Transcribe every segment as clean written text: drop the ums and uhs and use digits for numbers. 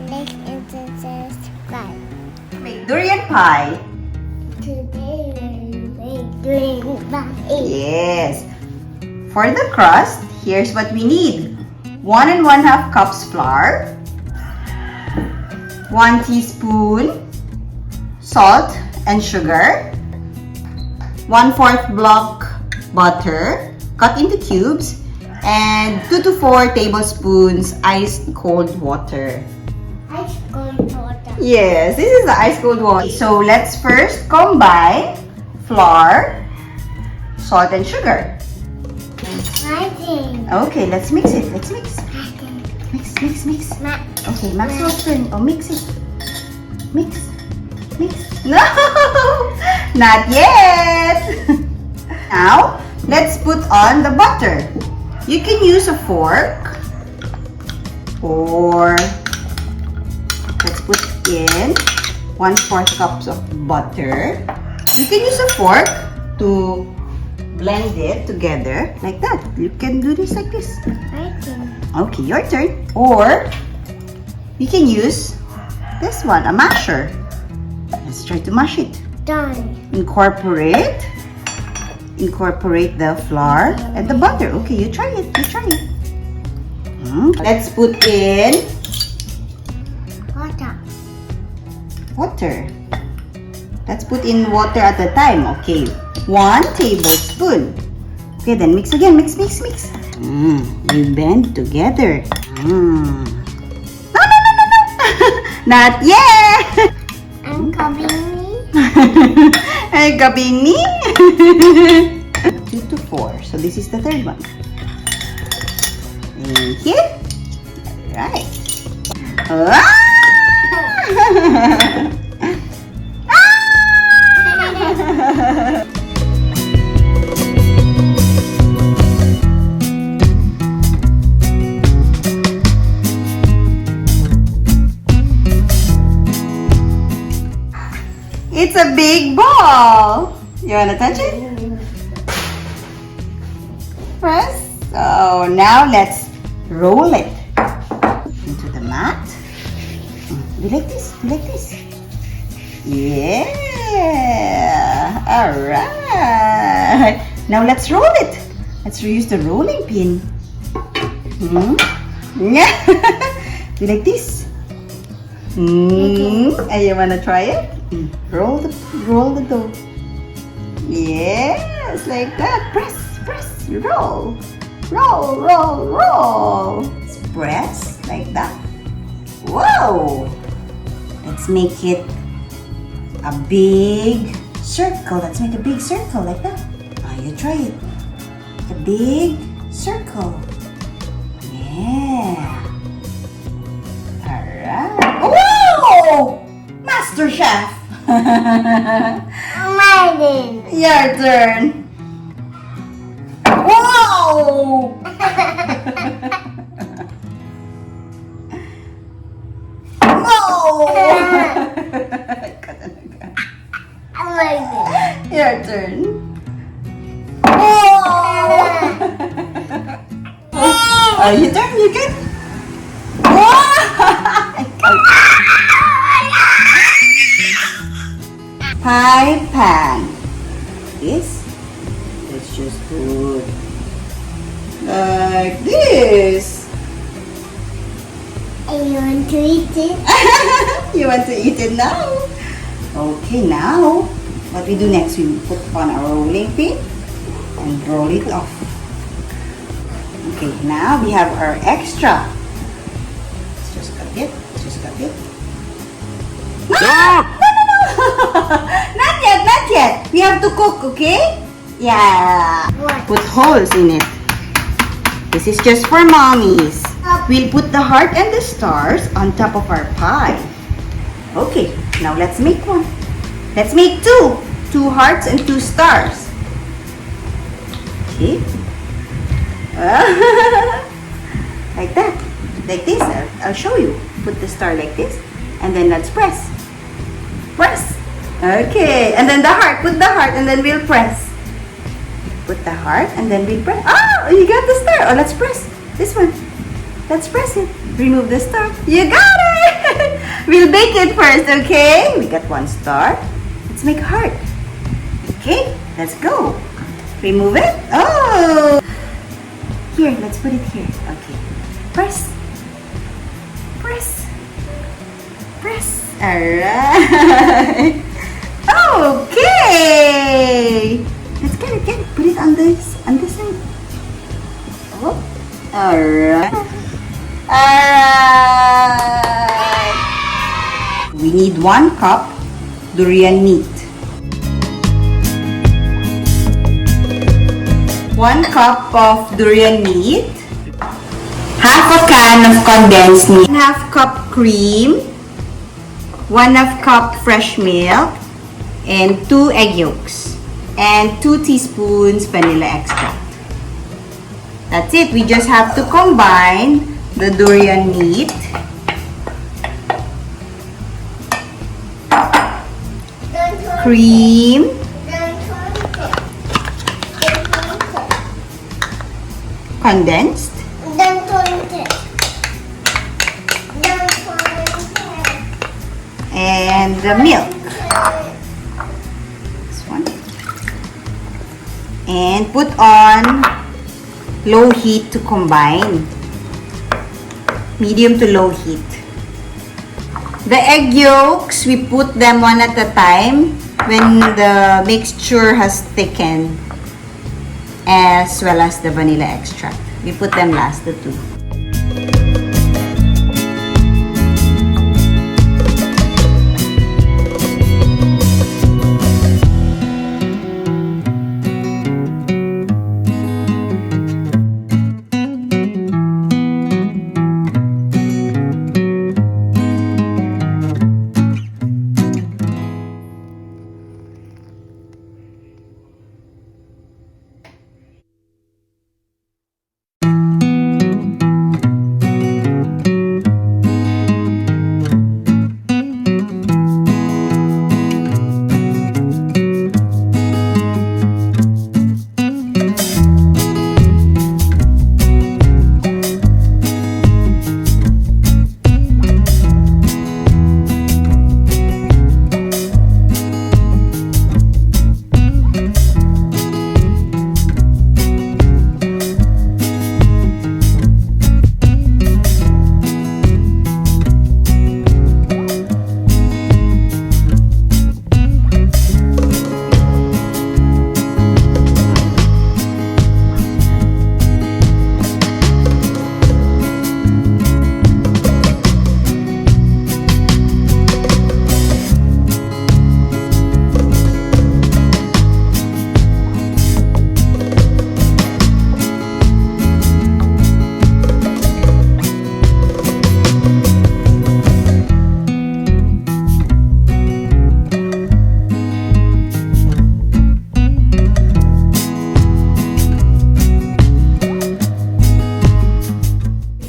like and subscribe. Make durian pie. Today we're doing pie. Yes. For the crust, here's what we need. 1 1/2 cups flour, 1 teaspoon salt and sugar, 1/4 block butter cut into cubes, and 2 to 4 tablespoons ice cold water. Ice cold water. Yes, this is the ice cold water. So let's first combine flour, salt and sugar. Martin. Okay, let's mix it. Let's mix. Martin. Mix. Ma Okay, Max will turn. Oh, mix it. Mix. No! Not yet! Now, let's put on the butter. You can use a fork or let's put in 1/4 cups of butter. You can use a fork to blend it together like that. You can do this like this. Martin. Okay, your turn. Or you can use this one, a masher. Let's try to mash it. Done. Incorporate the flour and the butter. Okay, you try it. Let's put in water. Let's put in water at a time. Okay, 1 tablespoon. Okay, then mix again. Mix. You blend together. No. Not yet. I'm coming. Ay, gabing ni. 2 to 4. So this is the third one. And here. Right. It's a big ball. You wanna touch it? Press. So now let's roll it into the mat. Do like this. Yeah. Alright. Now let's roll it. Let's use the rolling pin. Yeah. Do like this. You wanna try it? Roll the dough. Yes, like that. Press, roll. Press like that. Whoa! Let's make it a big circle. Let's make a big circle like that. You try it. A big circle. Yeah. Alright. Whoa! Master Chef! Martin. Your turn. Whoa! Whoa! Martin. Your turn. Whoa! Your turn. You good? Whoa! Pie pan. This. Let's just put like this. I want to eat it. You want to eat it now? Okay, now what we do next? We put on our rolling pin and roll it off. Okay, now we have our extra. Let's just cut it. No! Not yet. We have to cook, okay? Yeah. What? Put holes in it. This is just for mommies. We'll put the heart and the stars on top of our pie. Okay, now let's make one. Let's make two. 2 hearts and 2 stars. Okay. Like that. Like this. I'll show you. Put the star like this. And then let's press. Okay. And then the heart. Put the heart and then we'll press. Put the heart and then we'll press. Oh, you got the star. Oh, let's press. This one. Let's press it. Remove the star. You got it! We'll bake it first, okay? We got 1 star. Let's make a heart. Okay, let's go. Remove it. Oh! Here, let's put it here. Okay. Press. Press. Press. Alright. Okay. Let's get it, get it. Put it on this side. Oh. Alright. Alright. We need 1 cup durian meat. 1 cup of durian meat. Half a can of condensed milk. 1/2 cup cream. 1/2 cup fresh milk. And 2 egg yolks. And 2 teaspoons vanilla extract. That's it. We just have to combine the durian meat. Cream. Condensed. And the milk. This one. And put on low heat to combine. Medium to low heat. The egg yolks, we put them one at a time when the mixture has thickened, as well as the vanilla extract. We put them last, the 2.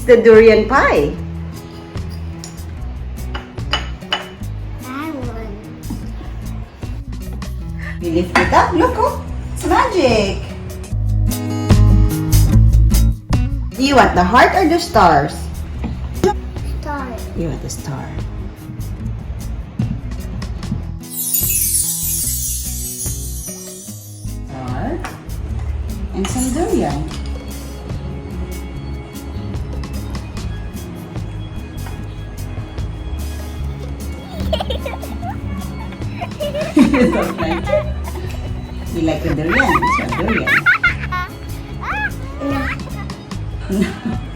The durian pie. That one. We lift it up. Look, oh, it's magic. Do you want the heart or the stars? Star. You want the star. Star. And some durian. You don't like it? You like the durian? It's not durian. No. No.